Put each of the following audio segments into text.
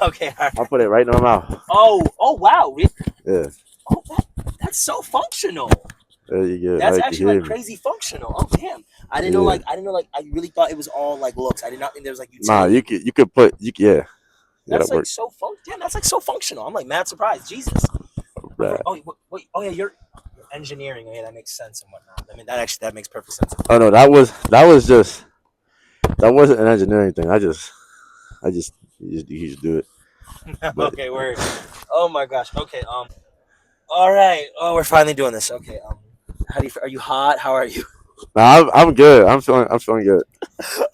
Okay, all I'll right. put it right in my mouth. Oh, wow. Yeah, Oh, that's so functional. there you go. Now That's you can actually like hear me. crazy functional. Oh, damn. I didn't know. Yeah. I didn't know. Like, I really thought it was all like looks. I did not think there was like Nah, utility. you could put yeah, yeah, That's that like worked. so Damn, that's like so functional. I'm like mad surprised. Jesus. Right. Oh, wait. Oh, yeah. You're engineering. Oh, yeah, that makes sense and whatnot. I mean, that makes perfect sense. Oh no, that was just that wasn't an engineering thing. I just you just do it. But Okay, word. Oh my gosh. Okay. All right. Oh, we're finally doing this. Okay. How do you? Are you hot? How are you? nah, I'm good. I'm feeling good.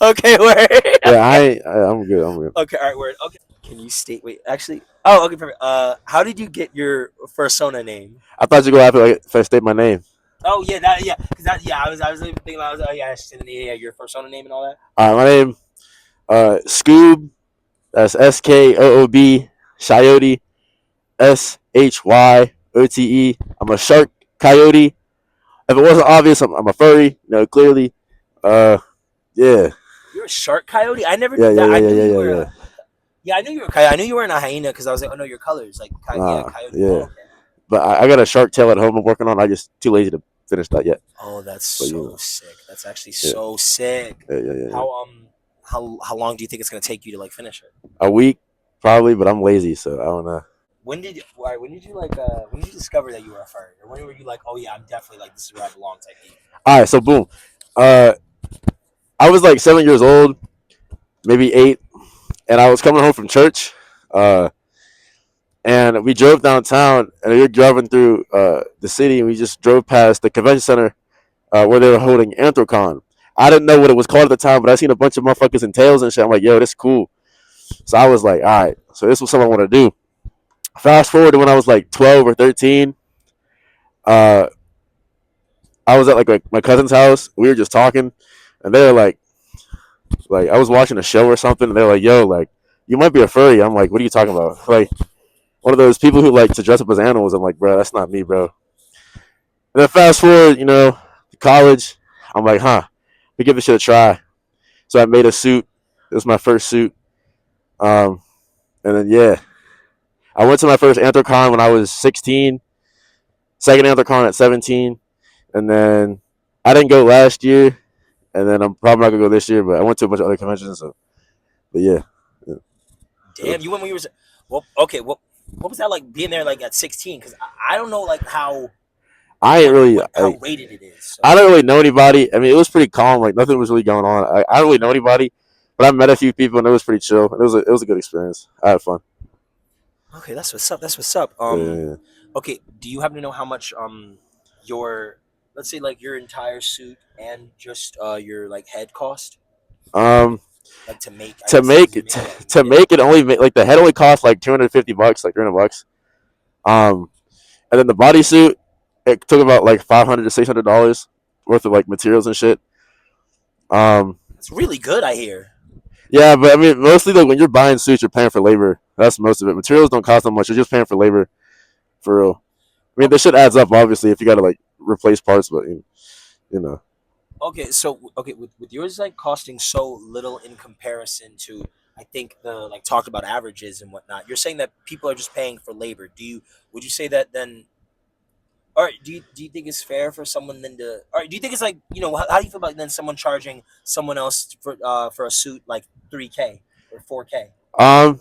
Okay. Word. Yeah, Okay. I'm good. I'm good. Okay. All right. Word. Okay. Can you state? Wait. Actually. Oh. Okay. Perfect. How did you get your persona name? I thought you were gonna have to like if I state my name. Oh yeah. That yeah. Cause that yeah. I was even thinking. I was oh yeah. Yeah. Your persona name and all that. My name Skoob. That's Skoob. Coyote. Shyote. I'm a shark coyote. If it wasn't obvious, I'm a furry. Clearly. Uh, yeah, You're a shark coyote. I never yeah, knew yeah, that. yeah, I yeah, knew yeah, you yeah, were yeah. a. Yeah. I knew you were a coyote. I knew you were in a hyena because I was like, oh no, your colors like yeah, Nah, coyote. Oh yeah. okay. But I got a shark tail at home I'm working on. I just too lazy to finish that yet. Oh, that's But so sick. That's actually yeah, so sick. yeah, yeah, yeah, yeah. How long do you think it's gonna take you to like finish it? A week probably, but I'm lazy, so I don't know. When did you like when did you discover that you were a furry? Or when were you like, oh yeah, I'm definitely like this is where I belong type thing? All right, so boom. Uh, I was like 7 years old, maybe 8, and I was coming home from church. Uh, and we drove downtown, and we were driving through the city, and we just drove past the convention center where they were holding Anthrocon. I didn't know what it was called at the time, but I seen a bunch of motherfuckers in tails and shit. I'm like, yo, this is cool. So I was like, all right, so this was something I want to do. Fast forward to when I was like 12 or 13. Uh, I was at like my cousin's house. We were just talking, and they were like I was watching a show or something, and they're like, yo, like you might be a furry. I'm like, what are you talking about? Like one of those people who like to dress up as animals. I'm like, bro, that's not me, bro. And then fast forward, to college. I'm like, huh, we give this shit a try. So I made a suit. It was my first suit. Um, and then yeah, I went to my first Anthrocon when I was 16. Second Anthrocon at 17, and then I didn't go last year, and then I'm probably not gonna go this year. But I went to a bunch of other conventions. So, but yeah, yeah. Damn, you went when you were well. Okay, what was that like being there like at 16? Because I don't know like I ain't really, how rated it is. I So don't really know anybody. I mean, it was pretty calm. Like nothing was really going on. I don't really know anybody, but I met a few people, and it was pretty chill. It was a good experience. I had fun. okay, that's what's up. That's what's up. Yeah, yeah, Okay, do you happen to know how much your let's say like your entire suit and just your like head cost yeah. like to make? I To guess make to it make, yeah to make to it. make it only make, like the head only cost like $250, like $300. Um, and then the bodysuit, it took about like $500 to $600 worth of like materials and shit. Um, It's really good, I hear. yeah, but I mean, mostly like when you're buying suits, you're paying for labor. That's most of it. Materials don't cost that much. You're just paying for labor for real. I mean, Okay, this shit adds up obviously if you gotta like replace parts, but you know. okay, so okay, with yours like costing so little in comparison to I think the like talked about averages and whatnot. You're saying that people are just paying for labor. Would you say that then? Or do you think it's fair for someone then to? Or do you think it's like how do you feel about then someone charging someone else for a suit like 3K or 4K? Um,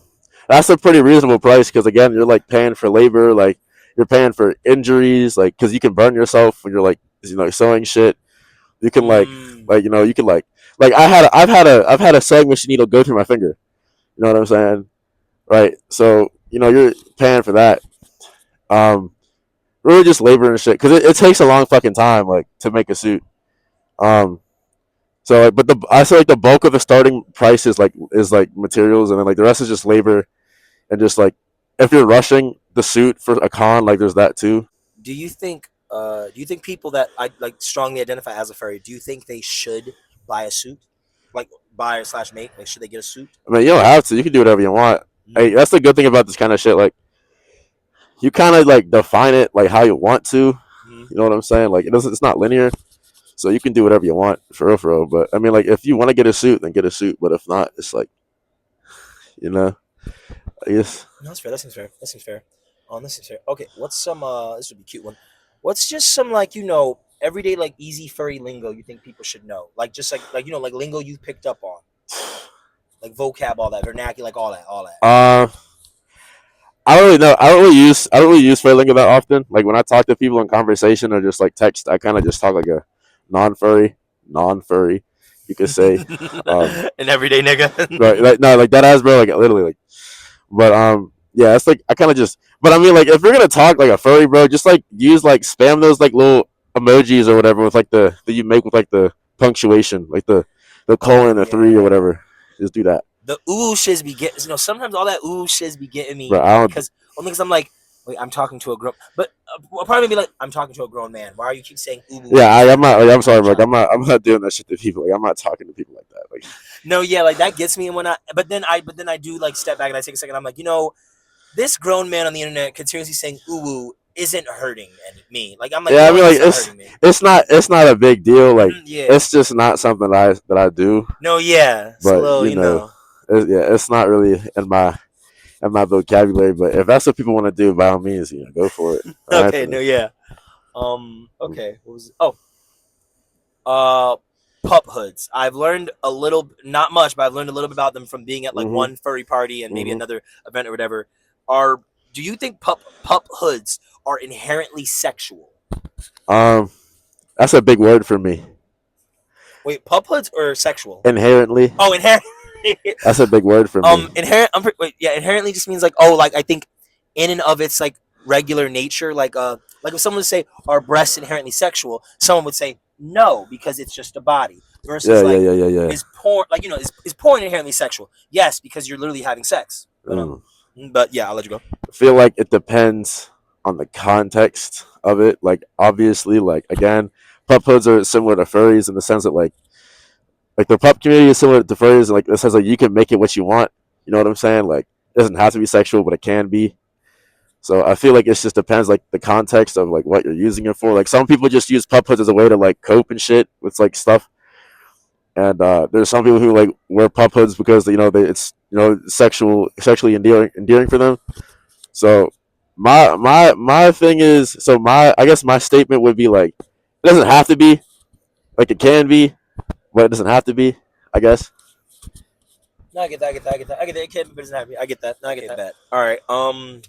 that's a pretty reasonable price because again, you're like paying for labor, like you're paying for injuries, like because you can burn yourself when you're like sewing shit. You can Mm, you can like I've had a sewing machine needle go through my finger. You know what I'm saying? Right. So you're paying for that. Um, really just labor and shit because it takes a long fucking time like to make a suit. Um, so like, but I feel like the bulk of the starting price is like materials and then like the rest is just labor and just like if you're rushing the suit for a con, like there's that too. do you think people that I like strongly identify as a furry, do you think they should buy a suit? Like buy or slash make? Like should they get a suit? I mean, you don't have to. You can do whatever you want. Hey, Mm, that's the good thing about this kind of shit. Like, you kind of like define it like how you want to. mm. You know what I'm saying? Like, it's not linear, so you can do whatever you want for real, for real. But I mean, like, if you want to get a suit, then get a suit. But if not, it's like, you know. I guess. No, that's fair. That seems fair. That seems fair. This seems fair. Okay, what's some? This would be a cute one. What's just some like everyday like easy furry lingo you think people should know? Like just like like lingo you picked up on, like vocab, all that vernacular, like all that. Um, I don't really know. I don't really use furry lingo that often. Like when I talk to people in conversation or just like text, I kind of just talk like a non-furry. You could say, An everyday nigga. right? Like no, like that has bro, like literally, like. But yeah, it's like I kind of just. But I mean, like if you're gonna talk like a furry, bro, just like use like spam those like little emojis or whatever with like the that you make with like the punctuation, like the colon, the three or Yeah. whatever. Just do that. The ooh shiz be getting sometimes all that ooh shiz be getting me But I don't. because only because I'm like wait I'm talking to a grown but I'll probably be like I'm talking to a grown man. Why are you keep saying ooh Yeah, I'm not. Like, I'm like sorry, a bro. Like, child? I'm not doing that shit to people. Like, I'm not talking to people like that. Like, No, yeah, like that gets me and when I but then I do like step back and I take a second. I'm like this grown man on the internet continuously saying ooh isn't hurting me. Like I'm like yeah, I mean, what like, it's not hurting me. it's not a big deal. Like, Yeah. it's just not something that I do. No, yeah. It's a But little you know, yeah, it's not really in my vocabulary. But if that's what people want to do, by all means, go for it. Okay, Anthony. no, yeah. Okay. What was uh pup hoods. I've learned a little, not much, but I've learned a little bit about them from being at like Mhm. one furry party and maybe Mhm. another event or whatever. Are do you think pup hoods are inherently sexual? Um, that's a big word for me. Wait, pup hoods or sexual? Inherently, Oh, inherent. that's a big word for me. Inherent. Wait, yeah, inherently just means like like I think in and of its like regular nature, like if someone would say are breasts inherently sexual, someone would say no because it's just a body. Yeah, Versus yeah, like yeah, yeah, yeah. is porn like is porn inherently sexual? Yes, because you're literally having sex. Mm. But yeah, I'll let you go. I feel like it depends on the context of it. Like obviously, like again, pup hoods are similar to furries in the sense that like the pup community is similar to furries. Like it says like you can make it what you want. You know what I'm saying? Like it doesn't have to be sexual, but it can be. So I feel like it just depends like the context of like what you're using it for. Like some people just use pup hoods as a way to like cope and shit with like stuff. And there's some people who like wear pup hoods because it's sexually endearing for them. So my thing is so my I guess my statement would be like it doesn't have to be like it can be, but it doesn't have to be. I guess. No, I get that. I get that. I get that. I get that. It can't be business happy. I get that. No, I get that. All right. Mm.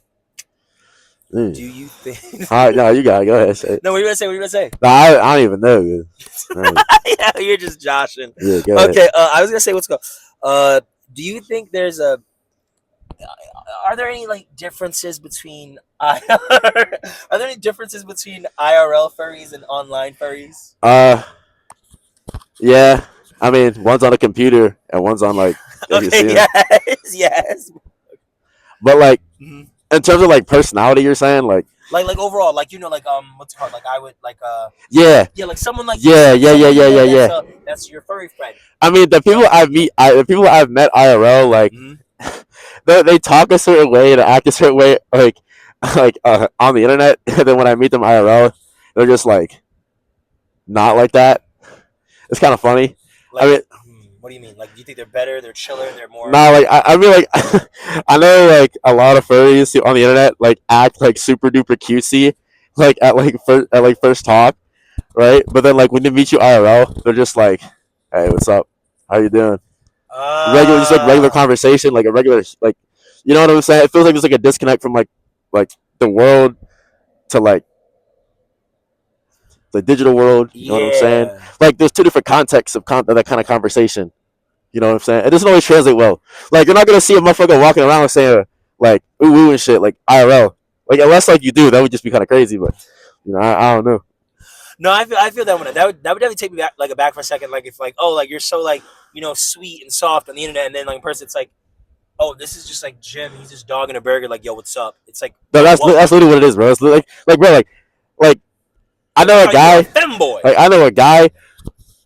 Do you think? All right, no, you got it. Go ahead. Say it. No, what are you gonna say? What are you gonna say? No, I don't even know. Right. Yeah, you're just joshing. Yeah, go ahead. Okay. I was gonna say what's go. Do you think there's a are there any like differences between are there any differences between IRL furries and online furries? Yeah. I mean, one's on a computer and one's on like if you Okay, see them. yes, yes. But like Mhm. in terms of like personality, you're saying like Like overall, like what's it called? Like I would yeah, yeah, like someone like yeah, yeah, yeah, someone yeah, yeah, yeah. that's your furry friend. I mean, the people I've met IRL, like Mhm. they talk a certain way, to act a certain way, like on the internet. And then when I meet them IRL, they're just like not like that. It's kind of funny. I Like, mean, what do you mean? Like, do you think they're better? They're chiller. They're more. nah, like I mean, like I know like a lot of furries on the internet like act like super duper cutesy, like at like first talk, right? But then like when they meet you IRL, they're just like, "Hey, what's up? How you doing?" Regular, just like regular Ah, conversation, like a regular like, you know what I'm saying? It feels like there's like a disconnect from like the world to like the digital world. You know what I'm saying? yeah. Like there's two different contexts of that kind of conversation. You know what I'm saying? It doesn't always translate well. Like you're not gonna see a motherfucker walking around saying like ooh ooh and shit like IRL. Like unless like you do, that would just be kind of crazy. But I don't know. No, I feel that one. That would definitely take me back like for a second. Like if like like you're so like sweet and soft on the internet, and then like in person it's like this is just like Jim. He's just dogging a burger. Like yo, what's up? It's like No, what? that's literally what it is, bro. It's like bro, like I know a You're a guy, femboy. like I know a guy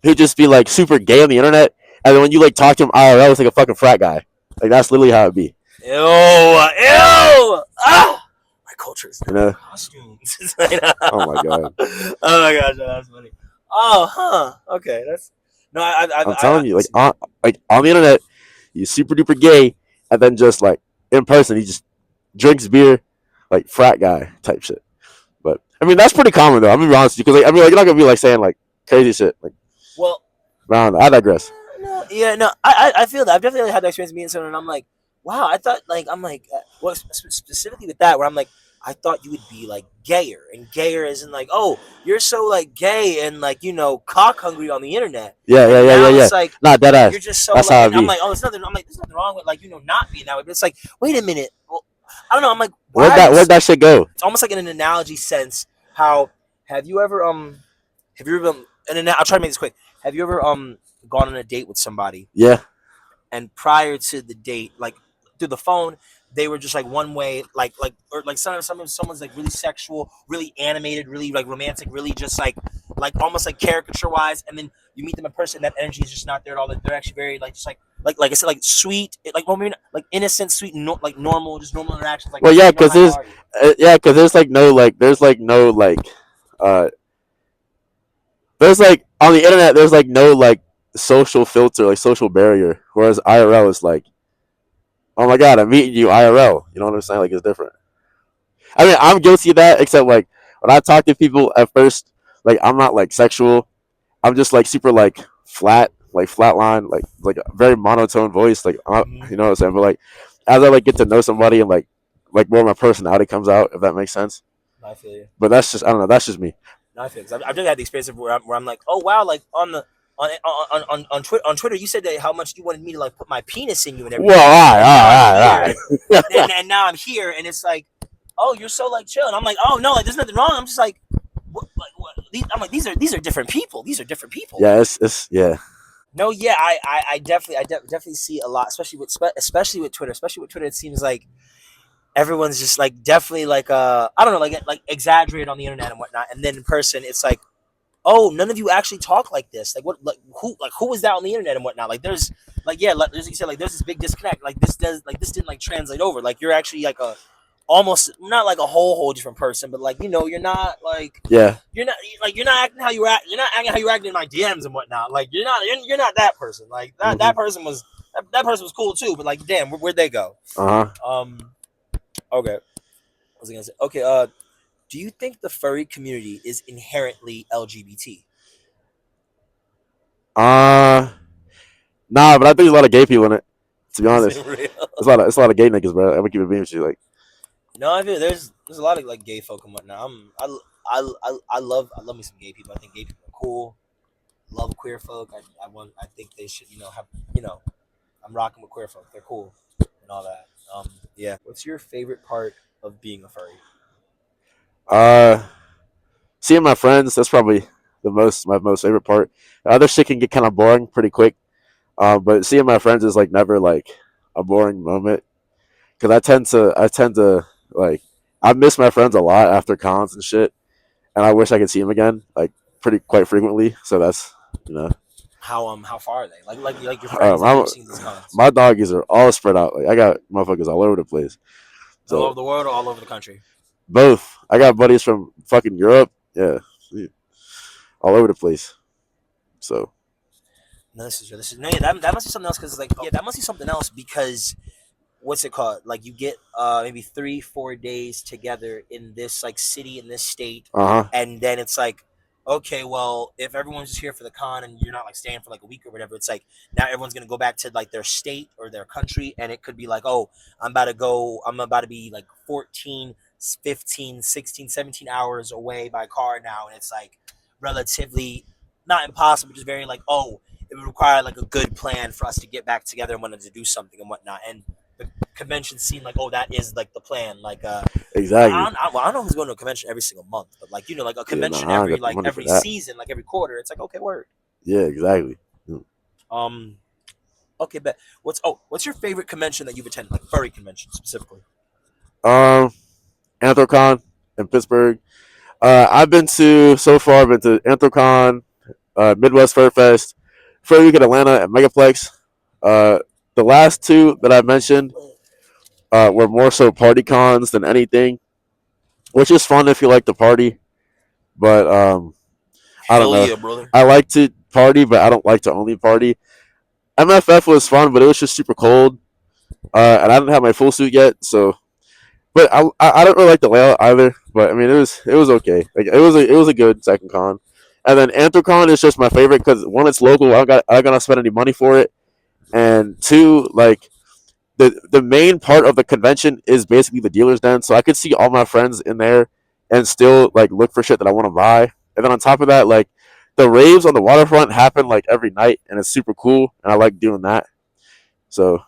who just be like super gay on the internet, and then when you like talk to him IRL, it's like a fucking frat guy. Like that's literally how it be. Ew, ew. Ah, my culture is You not know? costumes. Oh my god. Oh my gosh, that's funny. Oh, huh. Okay, that's no. I'm telling you, like on the internet, he's super duper gay, and then just like in person, he just drinks beer, like frat guy type shit. But I mean, that's pretty common though. I'm gonna be honest with you, because like, I mean, like, you're not gonna be like saying like crazy shit. Like, Well, I don't know. I digress. no, yeah, no, I feel that. I've definitely had that experience meeting someone, and I'm like, wow, I thought, like, I'm like, well, specifically with that, where I'm like, I thought you would be like gayer, and gayer isn't like, oh, you're so like gay and like cock hungry on the internet, Yeah, yeah, and yeah, yeah, now yeah. it's like Not dead you're ass. just so That's like, how I and I'm be. like, oh, it's nothing. I'm like, there's nothing wrong with like not being that way, but it's like, wait a minute, well, I don't know. I'm like, why are you? Where'd that shit go? It's almost like in an analogy sense. How have you ever have you ever I'll try to make this quick. Have you ever gone on a date with somebody, Yeah, and prior to the date, like through the phone, they were just like one way, like or like sometimes someone's like really sexual, really animated, really like romantic, really just like almost like caricature wise, and then you meet them in person, that energy is just not there at all. They're actually very like just like I said, like sweet, like well, maybe not, like innocent, sweet, no, like normal, just normal interactions, like well, just yeah, more because there's lighthearted. yeah, because there's like no like uh there's like on the internet there's like no like social filter, like social barrier, whereas IRL is like, oh my god, I'm meeting you IRL. You know what I'm saying? Like, it's different. I mean, I'm guilty of that, except like when I talk to people at first, like I'm not like sexual. I'm just like super like flat, like flatline, like a very monotone voice. Like, Mm-hmm. you know what I'm saying? But like as I like get to know somebody and like more of my personality comes out, if that makes sense. I feel you. But that's just, I don't know. That's just me. No, I feel you. 'Cause I've just had the experience of where I'm like, oh wow, like on the on Twitter, you said that how much you wanted me to like put my penis in you and Well, everything, and now I'm all here, right. and now I'm here, and it's like, oh, you're so like chill, and I'm like, oh no, like there's nothing wrong. I'm just like, what? I'm like, these are different people. These are different people. Yeah, it's yeah. No, yeah, I definitely definitely see a lot, especially with Twitter, It seems like everyone's just like definitely like I don't know, like exaggerated on the internet and whatnot, and then in person, it's like, oh, none of you actually talk like this. Like who is that on the internet and whatnot? Like there's like yeah, like, there's you said like there's this big disconnect. Like this didn't like translate over. Like you're actually like a almost not like a whole different person, but like you're not like Yeah. you're not acting how you act. You're not acting how you acting in my DMs and whatnot. Like you're not that person. Like that Mm-hmm. person was that person was cool too. But like damn, where'd they go? Uh huh. Okay, what was I gonna say? Okay, do you think the furry community is inherently LGBT? Uh, nah, but I think there's a lot of gay people in it. To be Is honest, it real? it's a lot of gay niggas, bro. I'm gonna keep it being with you. Like, No, I feel there's a lot of like gay folk and whatnot. I love me some gay people. I think gay people are cool. Love queer folk. I think they should have I'm rocking with queer folk. They're cool and all that. Yeah. What's your favorite part of being a furry? uh, seeing my friends, that's probably my most favorite part. The other shit can get kind of boring pretty quick. But seeing my friends is like never like a boring moment, because I tend to like, I miss my friends a lot after cons and shit, and I wish I could see them again, like pretty quite frequently. So that's, you know, How far are they? Like your friends that I'm, you've seen these cons my doggies are all spread out. Like, I got motherfuckers all over the place. all So over the world or all over the country. both. I got buddies from fucking Europe. Yeah, all over the place. So No, this is no, yeah, that must be something else because like yeah, that must be something else because what's it called? Like you get maybe 3-4 days together in this like city in this state, uh huh. and then it's like, okay, well, if everyone's just here for the con and you're not like staying for like a week or whatever, it's like now everyone's gonna go back to like their state or their country, and it could be like, oh, I'm about to be like 14, 15, 16, 17 hours away by car now, and it's like relatively not impossible, just very like, oh, it would require like a good plan for us to get back together and wanted to do something and whatnot, and the convention seemed like, oh, that is like the plan. Like, Exactly. well, I don't know who's going to a convention every single month, but like, like a Yeah, no, convention I don't got the money for every that. season, like every quarter. It's like, okay, word. Yeah, exactly. Um, okay, but what's your favorite convention that you've attended, like furry convention specifically? Um, Anthrocon in Pittsburgh. I've been to so far. I've been to Anthrocon, Midwest Fur Fest, Fur Week in Atlanta, and Megaplex. Uh, the last two that I mentioned were more so party cons than anything, which is fun if you like to party. But I don't Hell know. yeah, brother. I like to party, but I don't like to only party. MFF was fun, but it was just super cold. and I didn't have my full suit yet, so. But I don't really like the layout either. But I mean, it was okay. Like it was a good second con. And then Anthrocon is just my favorite because one, it's local. I gotta spend any money for it, and two, like the main part of the convention is basically the dealer's den, so I could see all my friends in there and still like look for shit that I want to buy. And then on top of that, like the raves on the waterfront happen like every night, and it's super cool, and I like doing that. So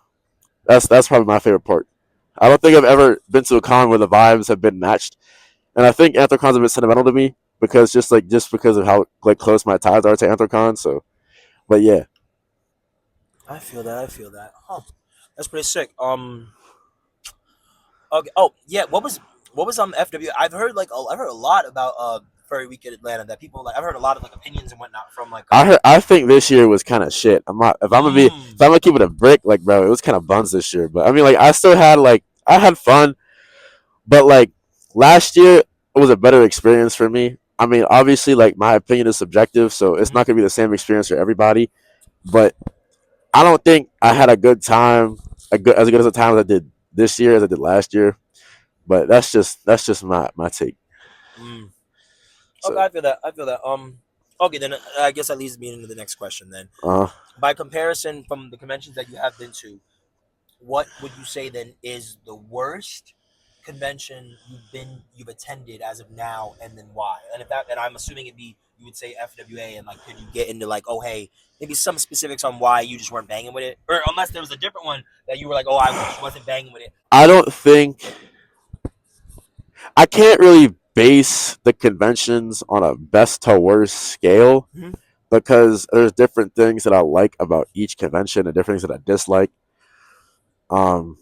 that's probably my favorite part. I don't think I've ever been to a con where the vibes have been matched, and I think Anthrocon's a bit sentimental to me because just because of how like close my ties are to Anthrocon. So, but yeah, I feel that. I feel that. Huh. That's pretty sick. Okay. Oh yeah. What was FW? I've heard a lot about Furry Week in Atlanta. That people like. I've heard a lot of like opinions and whatnot from like. I think this year was kind of shit. I'm not if I'm gonna keep it a brick, like bro, it was kind of buns this year. But I mean, like I still had like I had fun, but like last year it was a better experience for me. I mean, obviously, like my opinion is subjective, so it's Mhm. not gonna be the same experience for everybody. But I don't think I had a good time, as good as a time as I did this year as I did last year. But that's just my take. Mm. Okay, So, I feel that. I feel that. Okay, then I guess that leads me into the next question. Then, uh, by comparison, from the conventions that you have been to, what would you say then is the worst convention you've attended as of now, and then why? And if that, and I'm assuming it'd be you would say FWA, and like could you get into like, oh hey, maybe some specifics on why you just weren't banging with it, or unless there was a different one that you were like, oh I just wasn't banging with it. I don't think I can't really base the conventions on a best to worst scale Mm-hmm. because there's different things that I like about each convention and different things that I dislike. Um,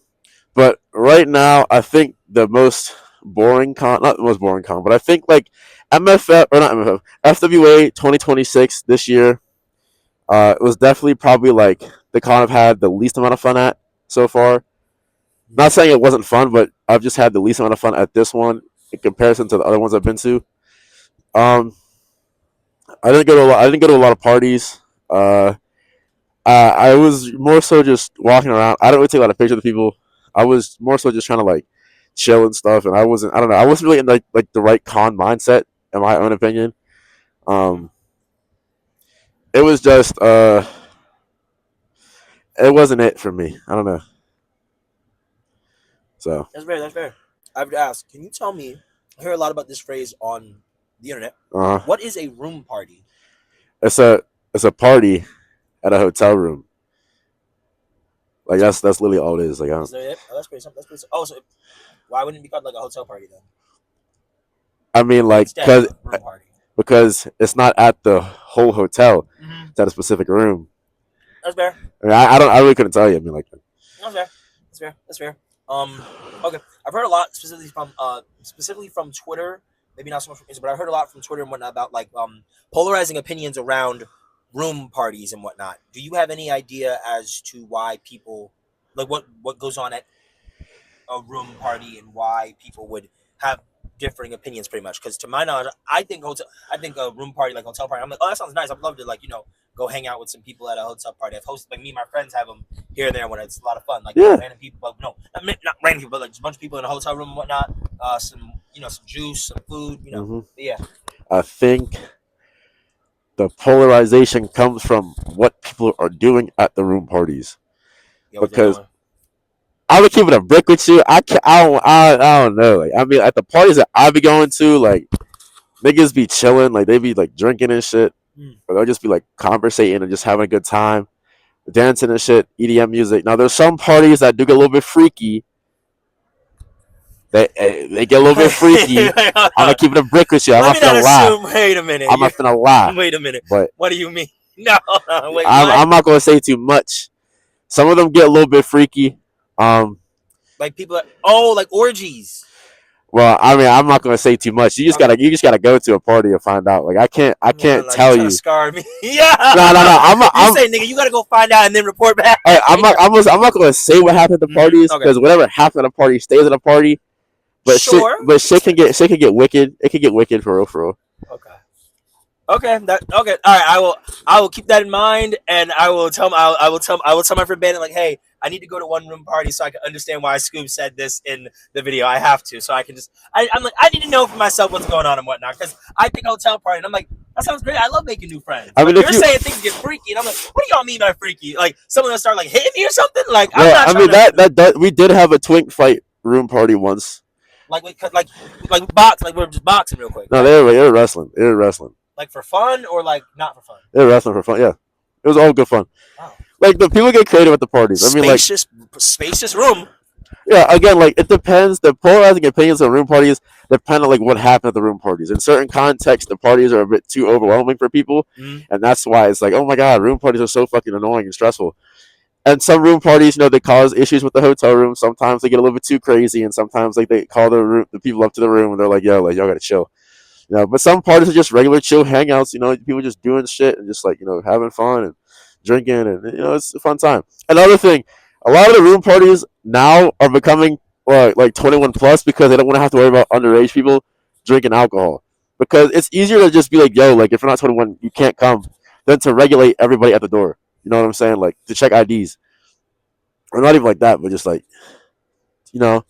but right now, I think the most boring con, not the most boring con, but I think like MFF or not MFF, FWA 2026 this year, it was definitely probably like the con I've had the least amount of fun at so far. Not saying it wasn't fun, but I've just had the least amount of fun at this one in comparison to the other ones I've been to. Um, I didn't go to a lot of parties. I was more so just walking around. I don't really take a lot of pictures of people. I was more so just trying to like chill and stuff. And I wasn't. I don't know. I wasn't really in like the right con mindset, in my own opinion. Mm-hmm. Um, it was just it wasn't it for me. I don't know. So That's fair. That's fair. I would ask, can you tell me? I hear a lot about this phrase on the internet. uh, What is a room party? it's a it's a party at a hotel room. Like So that's literally all it is. Like is there it? Oh, that's pretty simple. That's pretty simple. Oh, so why wouldn't it be called like a hotel party then? I mean like Instead of a room party. because it's not at the whole hotel. Mm-hmm. It's at a specific room. That's fair. I mean, I really couldn't tell you. I mean like That's fair. That's fair. That's fair. Okay. I've heard a lot specifically from Twitter. Maybe not so much from Instagram, but I've heard a lot from Twitter and whatnot about like polarizing opinions around room parties and whatnot. Do you have any idea as to why people like what goes on at a room party and why people would have differing opinions pretty much? Because to my knowledge, I think a room party like hotel party, I'm like, oh, that sounds nice. I'd love to like go hang out with some people at a hotel party. I've hosted like me and my friends have them here and there when it's a lot of fun. Like yeah. random people, but no, not random people, but like just a bunch of people in a hotel room and whatnot. Some some juice, some food. Hmm. But yeah. I think the polarization comes from what people are doing at the room parties. Yo, what they Because doing? I would keep it a brick with you. I don't know. Like I mean, at the parties that I be going to, like niggas be chilling, like they be like drinking and shit, Mm. or they'll just be like conversating and just having a good time, dancing and shit, EDM music. Now there's some parties that do get a little bit freaky. They get a little bit freaky. I'm gonna keep it a brick with you. I'm Let not me not gonna lie. assume. Wait a minute. I'm not gonna lie. Wait a minute. But What do you mean? No, no, wait, what? I'm not gonna say too much. Some of them get a little bit freaky. Um, Like people are like orgies. well, I mean, I'm not gonna say too much. Okay. You just gotta go to a party and find out. Like I No, can't no, you tell trying to you. scar me? Yeah. No. You say, nigga, you gotta go find out and then report back. Hey, I'm not gonna say what happened at the parties Okay. because whatever happened at a party stays at a party. Sure. But shit can get wicked. It can get wicked for real, for real. Okay. Okay. Okay. All right. I will keep that in mind, and I will tell my friend Bandit like, hey, I need to go to one room party so I can understand why Skoob said this in the video. I have to, so I can just. I'm like, I need to know for myself what's going on and whatnot because I think hotel party, and I'm like, that sounds great. I love making new friends. I mean, But if you're you saying things get freaky, and I'm like, what do y'all mean by freaky? Like someone gonna start like hitting me or something? Like I'm well, not I trying mean to that we did have a twink fight room party once. like box like we're just boxing real quick, No, right? they were wrestling. They were wrestling. Like for fun or like not for fun? They were wrestling for fun. Yeah, it was all good fun. Wow. Like the people get creative at the parties. I mean, like Spacious room. yeah, again, like it depends. The polarizing opinions on room parties depend on like what happened at the room parties. In certain contexts, the parties are a bit too overwhelming for people, Mm. and that's why it's like, oh my god, room parties are so fucking annoying and stressful. And some room parties, they cause issues with the hotel room. Sometimes they get a little bit too crazy, and sometimes like they call the people up to the room and they're like, yo, like y'all gotta chill. But some parties are just regular chill hangouts. People just doing shit and just like having fun and drinking, and it's a fun time. Another thing, a lot of the room parties now are becoming like 21 plus because they don't want to have to worry about underage people drinking alcohol. Because it's easier to just be like, yo, like if you're not 21, you can't come, than to regulate everybody at the door. You know what I'm saying? Like to check IDs, or not even like that, but just like you know